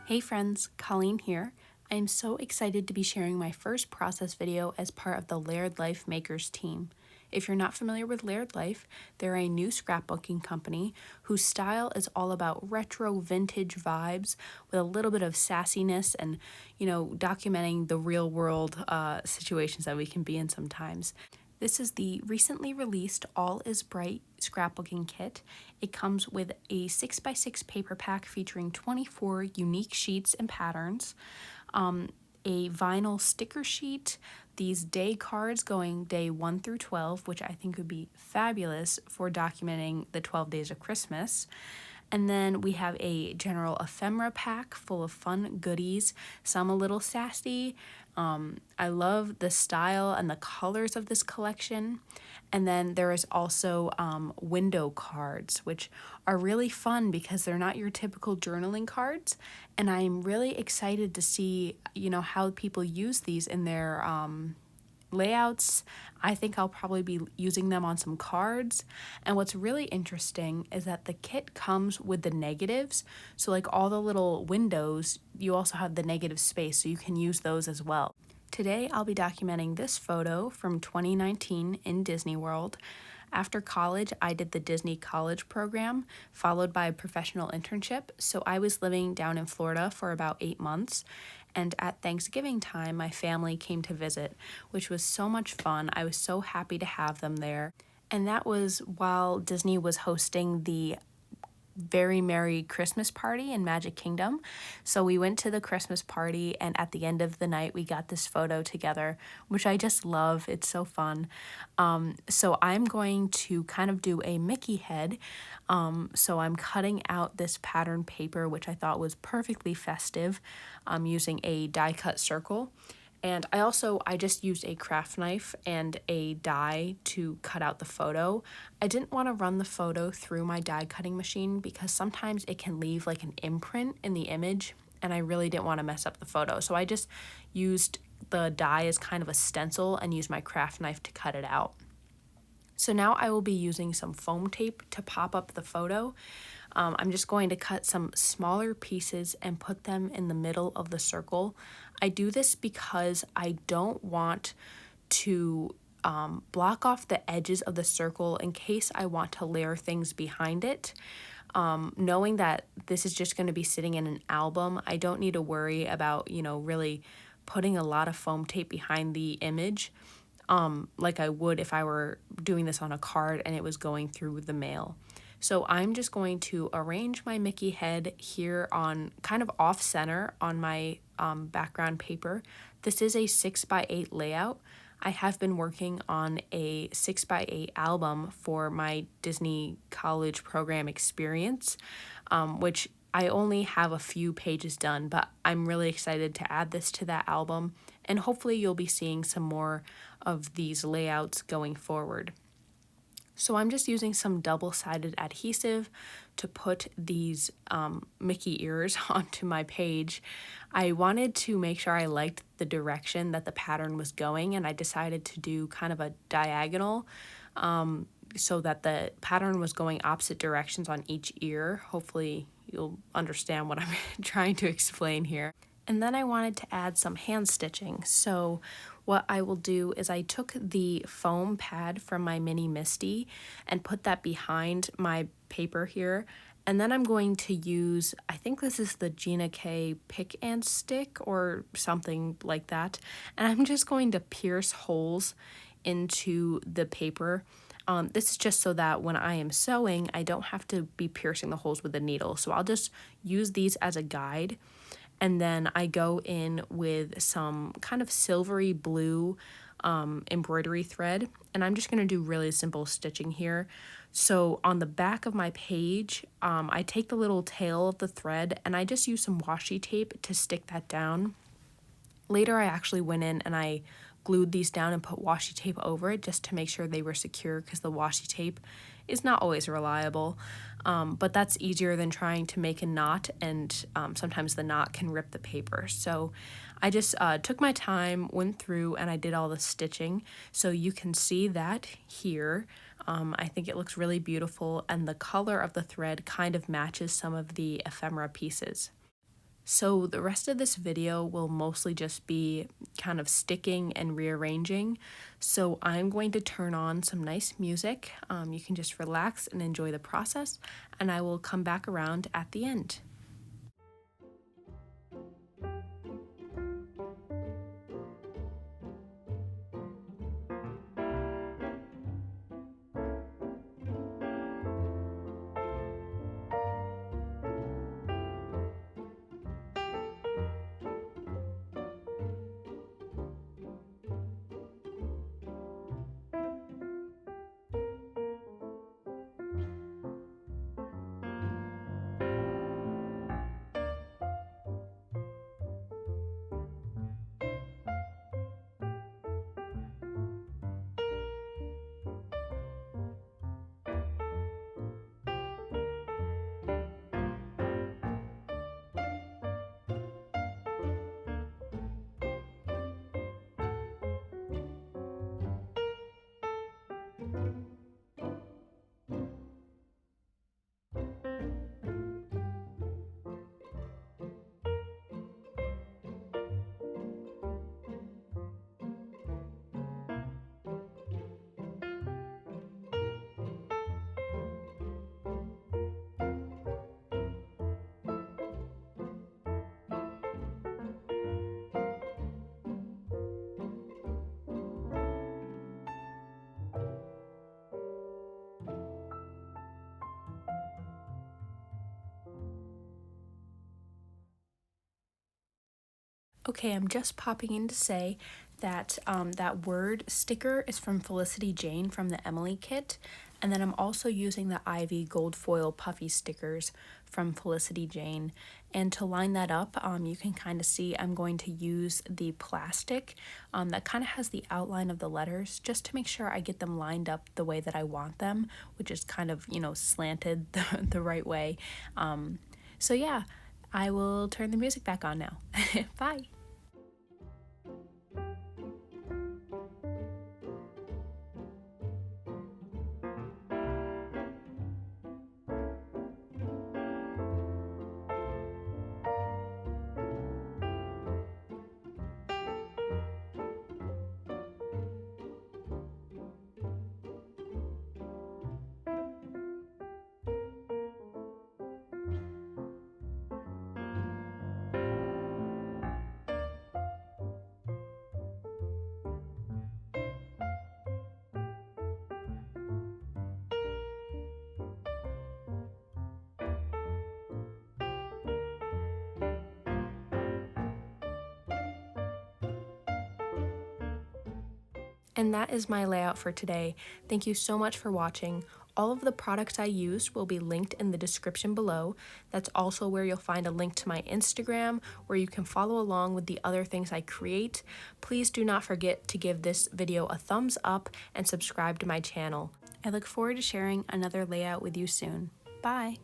Hey friends, Colleen here. I am so excited to be sharing my first process video as part of the Layered Life Makers team. If you're not familiar with Layered Life, they're a new scrapbooking company whose style is all about retro vintage vibes with a little bit of sassiness and, documenting the real world situations that we can be in sometimes. This is the recently released All Is Bright scrapbooking kit. It comes with a 6x6 paper pack featuring 24 unique sheets and patterns, a vinyl sticker sheet, these day cards going day 1 through 12, which I think would be fabulous for documenting the 12 days of Christmas. And then we have a general ephemera pack full of fun goodies, some a little sassy. I love the style and the colors of this collection. And then there is also window cards, which are really fun because they're not your typical journaling cards. And I'm really excited to see, how people use these in their layouts. I think I'll probably be using them on some cards. And what's really interesting is that the kit comes with the negatives. So like all the little windows, you also have the negative space, so you can use those as well. Today I'll be documenting this photo from 2019 in Disney World. After college, I did the Disney College program, followed by a professional internship. So I was living down in Florida for about 8 months. And at Thanksgiving time, my family came to visit, which was so much fun. I was so happy to have them there. And that was while Disney was hosting the very merry Christmas party in Magic Kingdom. So we went to the Christmas party, and at the end of the night we got this photo together, which I just love. It's so fun. So I'm going to kind of do a Mickey head. So I'm cutting out this pattern paper, which I thought was perfectly festive, using a die cut circle. And I just used a craft knife and a die to cut out the photo. I didn't want to run the photo through my die cutting machine because sometimes it can leave like an imprint in the image, and I really didn't want to mess up the photo. So I just used the die as kind of a stencil and used my craft knife to cut it out. So now I will be using some foam tape to pop up the photo. I'm just going to cut some smaller pieces and put them in the middle of the circle. I do this because I don't want to block off the edges of the circle in case I want to layer things behind it. Knowing that this is just going to be sitting in an album, I don't need to worry about, really putting a lot of foam tape behind the image, like I would if I were doing this on a card and it was going through the mail. So I'm just going to arrange my Mickey head here on kind of off center on my background paper. This is a 6x8 layout. I have been working on a 6x8 album for my Disney College program experience, which I only have a few pages done, but I'm really excited to add this to that album, and hopefully you'll be seeing some more of these layouts going forward. So I'm just using some double-sided adhesive to put these Mickey ears onto my page. I wanted to make sure I liked the direction that the pattern was going, and I decided to do kind of a diagonal so that the pattern was going opposite directions on each ear. Hopefully you'll understand what I'm trying to explain here. And then I wanted to add some hand stitching. So what I will do is I took the foam pad from my mini Misty and put that behind my paper here. And then I'm going to use, I think this is the Gina K pick and stick or something like that. And I'm just going to pierce holes into the paper. This is just so that when I am sewing, I don't have to be piercing the holes with a needle. So I'll just use these as a guide. And then I go in with some kind of silvery blue embroidery thread. And I'm just going to do really simple stitching here. So on the back of my page, I take the little tail of the thread and I just use some washi tape to stick that down. Later, I actually went in and I glued these down and put washi tape over it just to make sure they were secure, because the washi tape is not always reliable, but that's easier than trying to make a knot, and sometimes the knot can rip the paper. So I just took my time, went through, and I did all the stitching. So you can see that here. I think it looks really beautiful, and the color of the thread kind of matches some of the ephemera pieces. So the rest of this video will mostly just be kind of sticking and rearranging. So I'm going to turn on some nice music. You can just relax and enjoy the process, and I will come back around at the end. Okay, I'm just popping in to say that that word sticker is from Felicity Jane from the Emily kit, and then I'm also using the Ivy gold foil puffy stickers from Felicity Jane. And to line that up, you can kind of see I'm going to use the plastic that kind of has the outline of the letters, just to make sure I get them lined up the way that I want them, which is kind of, you know, slanted the right way. So yeah, I will turn the music back on now. Bye. And that is my layout for today. Thank you so much for watching. All of the products I used will be linked in the description below. That's also where you'll find a link to my Instagram, where you can follow along with the other things I create. Please do not forget to give this video a thumbs up and subscribe to my channel. I look forward to sharing another layout with you soon. Bye!